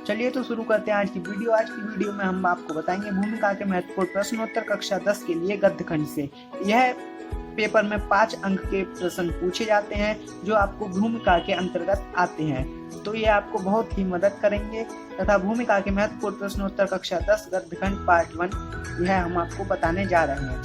चलिए तो शुरू करते हैं आज की वीडियो। आज की वीडियो में हम आपको बताएंगे भूमिका के महत्वपूर्ण प्रश्नोत्तर कक्षा 10 के लिए गद्य खंड से। यह पेपर में 5 अंक के प्रश्न पूछे जाते हैं जो आपको भूमिका के अंतर्गत आते हैं, तो ये आपको बहुत ही मदद करेंगे। तथा भूमिका के महत्वपूर्ण प्रश्नोत्तर कक्षा 10 गद्य खंड पार्ट 1 यह हम आपको बताने जा रहे हैं।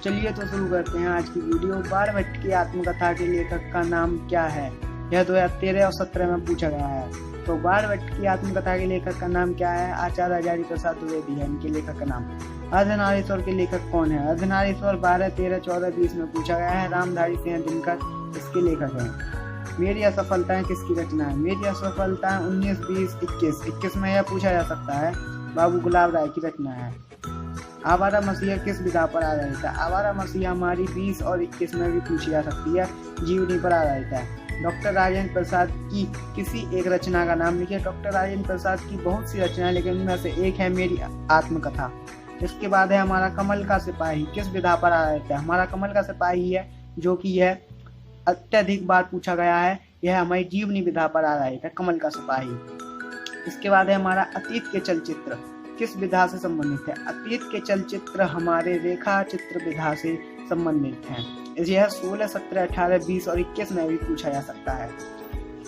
चलिए तो शुरू करते हैं आज की वीडियो। बाणभट्ट की आत्मकथा के लेखक का नाम क्या है? यह 2013 और 17 में पूछा गया है। तो बाणभट्ट की आत्मकथा के लेखक का नाम क्या है? आचार्य हजारी प्रसाद द्विवेदी है इनके लेखक का नाम। अर्धनारीश्वर के लेखक कौन है? अर्धनारीश्वर 12, 13, 14, 20 में पूछा गया है। रामधारी सिंह दिनकर इसके लेखक हैं। मेरी असफलताएं किसकी रचना है? मेरी असफलताएं 19, 20, 21 में यह पूछा जा सकता है। बाबू गुलाब राय की रचना है। आवारा मसीहा किस विधा पर आधारित है? आवारा मसीहा हमारी 20 और 21 में भी पूछी जा सकती है। जीवनी पर आधारित है। डॉक्टर राजेंद्र प्रसाद की किसी एक रचना का नाम लिखिए। डॉक्टर राजेंद्र प्रसाद की बहुत सी रचनाएं, लेकिन उनमें से एक है मेरी आत्मकथा। इसके बाद है हमारा कमल का सिपाही किस विधा पर आधारित है? हमारा कमल का सिपाही है जो कि यह अत्यधिक बार पूछा गया है। यह हमारी जीवनी विधा पर आधारित है, कमल का सिपाही। इसके बाद है हमारा अतीत के चलचित्र किस विधा से संबंधित है? अतीत के चलचित्र हमारे रेखा चित्र विधा से संबंधित हैं। यह 16, 17, 18, 20 और 21 में भी पूछा जा सकता है।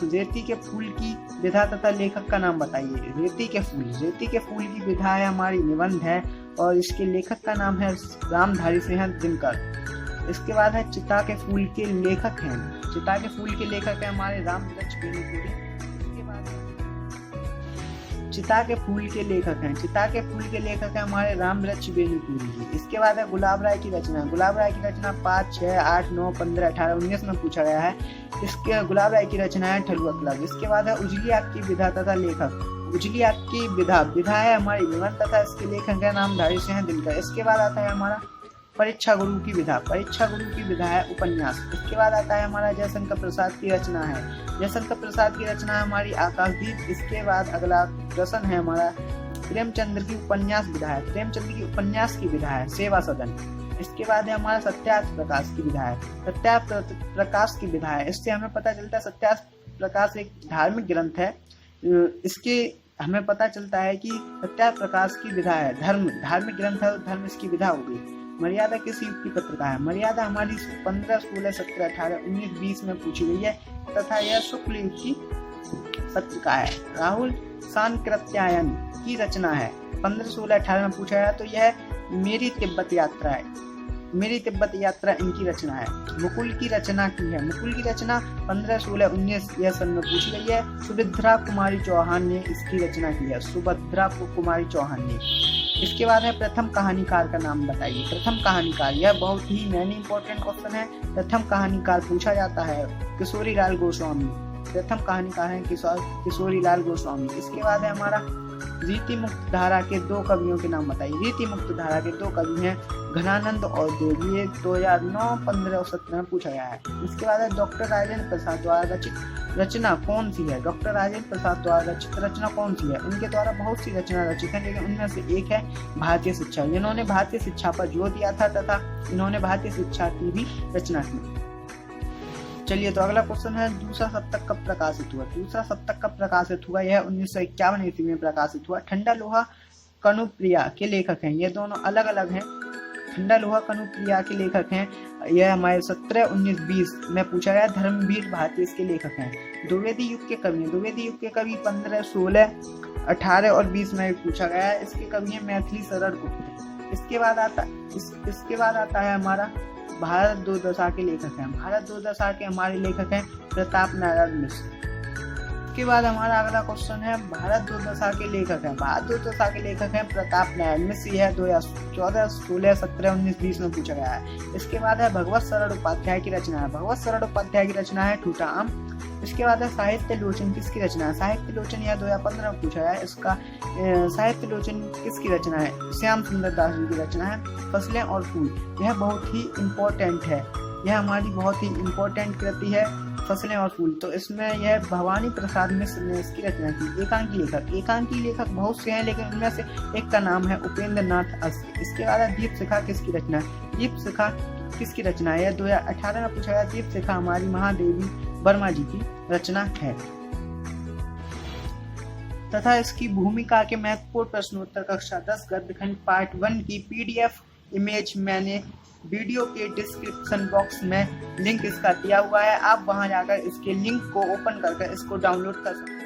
रेती के फूल की विधा तथा लेखक का नाम बताइए। रेती के फूल की विधा है हमारी निबंध है और इसके लेखक का नाम है रामधारी सिंह दिनकर। इसके बाद है चिता के फूल के लेखक हैं। चिता के फूल के लेखक है हमारे रामवृक्ष बेनीपुरी। चिता के फूल के लेखक है हमारे रामवृक्ष बेनीपुरी। इसके बाद है गुलाब राय की रचना। गुलाब राय की रचना 5, 6, 8, 9, 15, 18, 19 में पूछा गया है। इसके गुलाब राय की रचना है ठलुआ क्लब। इसके बाद है उजली आग की विधा तथा लेखक। उजली आग की विधा है हमारी निबंध तथा इसके लेखक है रामधारी सिंह दिनकर। इसके बाद आता है हमारा परीक्षा गुरु की विधा है उपन्यास। इसके बाद आता है हमारा जयशंकर प्रसाद की रचना है। जयशंकर प्रसाद की रचना है हमारी आकाशदीप। इसके बाद अगला प्रश्न है हमारा प्रेमचंद्र की उपन्यास विधा है। प्रेमचंद्र की उपन्यास की विधा है सेवा सदन। इसके बाद है हमारा सत्यार्थ प्रकाश की विधा है। सत्यार्थ प्रकाश की विधा है। इससे हमें पता चलता है सत्यार्थ प्रकाश एक धार्मिक ग्रंथ है। इसके हमें पता चलता है कि सत्यार्थ प्रकाश की विधा है धार्मिक ग्रंथ है, धर्म इसकी विधा होगी। मर्यादा किस युग की पत्रिका है? मर्यादा हमारी 15, 16, 17, 18, 19, 20 में पूछी गई है तथा यह शुक्ल युग की पत्रिका है। राहुल सांकृत्यायन की रचना है। 15, 16, 18 में पूछा गया, तो यह मेरी तिब्बत यात्रा है। मेरी तिब्बत यात्रा इनकी रचना है। मुकुल की रचना की है। मुकुल की रचना 15, 16, 19 यह सन में पूछी गई है। सुभद्रा कुमारी चौहान ने इसकी रचना की है। सुभद्रा कुमारी चौहान ने। इसके बाद है प्रथम कहानीकार का नाम बताइए। प्रथम कहानीकार, यह बहुत ही मैनी इंपॉर्टेंट क्वेश्चन है। प्रथम कहानीकार पूछा जाता है किशोरी लाल गोस्वामी। प्रथम कहानीकार है किशोरी लाल गोस्वामी। इसके बाद है हमारा रीति मुक्त धारा के 2 कवियों के नाम बताइए। रीति मुक्त धारा के 2 कवि हैं घनानंद और देव। ये 2009, 15 और 17 में पूछा गया है। इसके बाद है डॉक्टर राजेंद्र प्रसाद द्वारा रचित रचना कौन सी है? डॉक्टर राजेंद्र प्रसाद द्वारा रचित रचना कौन सी है? उनके द्वारा बहुत सी रचना रचित है, लेकिन उनमें से एक है भारतीय शिक्षा। इन्होंने भारतीय शिक्षा पर जोर दिया था तथा इन्होंने भारतीय शिक्षा की भी रचना की। चलिए तो अगला क्वेश्चन है दूसरा सप्तक कब प्रकाशित हुआ? दूसरा सप्तक कब प्रकाशित हुआ? यह 1951 ईस्वी में प्रकाशित हुआ। ठंडा लोहा कनुप्रिया के लेखक हैं। ये दोनों अलग अलग हैं। ठंडा लोहा कनुप्रिया के लेखक हैं। यह हमारे 17, 19, 20 में पूछा गया। धर्मवीर भारती इसके लेखक हैं। द्विवेदी युग के कवि हैं। द्विवेदी युग के कवि 15, 16, 18 और 20 में भी पूछा गया है। इसके कवि हैं मैथिली शरण गुप्त। इसके बाद आता है हमारा भारत दुर्दशा के लेखक हैं। भारत दुर्दशा के हमारे लेखक हैं प्रताप नारायण मिश्र। इसके बाद हमारा अगला क्वेश्चन है भारत दुर्दशा के लेखक हैं। भारत दुर्दशा के लेखक हैं प्रताप नारायण मिश्र। यह 2014, 16, 17, 19, 20 में पूछा गया है। इसके बाद है भगवत शरण उपाध्याय की रचना है। भगवत शरण उपाध्याय की रचना है ठूठा आम। इसके बाद है साहित्य लोचन किसकी रचना है? साहित्य लोचन यह 2015 में पूछा है। इसका साहित्य लोचन किसकी रचना है? श्याम सुंदर दास जी की रचना है। फसलें और फूल, यह बहुत ही इम्पोर्टेंट है। यह हमारी बहुत ही इम्पोर्टेंट कृति है फसलें और फूल। तो इसमें यह भवानी प्रसाद मिश्र ने इसकी रचना की। एकांकी लेखक बहुत से हैं, लेकिन उनमें से एक का नाम है उपेंद्र नाथ अस्त। इसके बाद दीप शिखा किसकी रचना है? दीप शिखा किसकी रचना है? यह 2018 में पूछा गया। दीप शिखा हमारी महादेवी वर्मा जी की रचना है। तथा इसकी भूमिका के महत्वपूर्ण प्रश्नोत्तर कक्षा 10 गद्यखंड पार्ट 1 की PDF इमेज मैंने वीडियो के डिस्क्रिप्शन बॉक्स में लिंक इसका दिया हुआ है। आप वहां जाकर इसके लिंक को ओपन करके इसको डाउनलोड कर सकते हैं।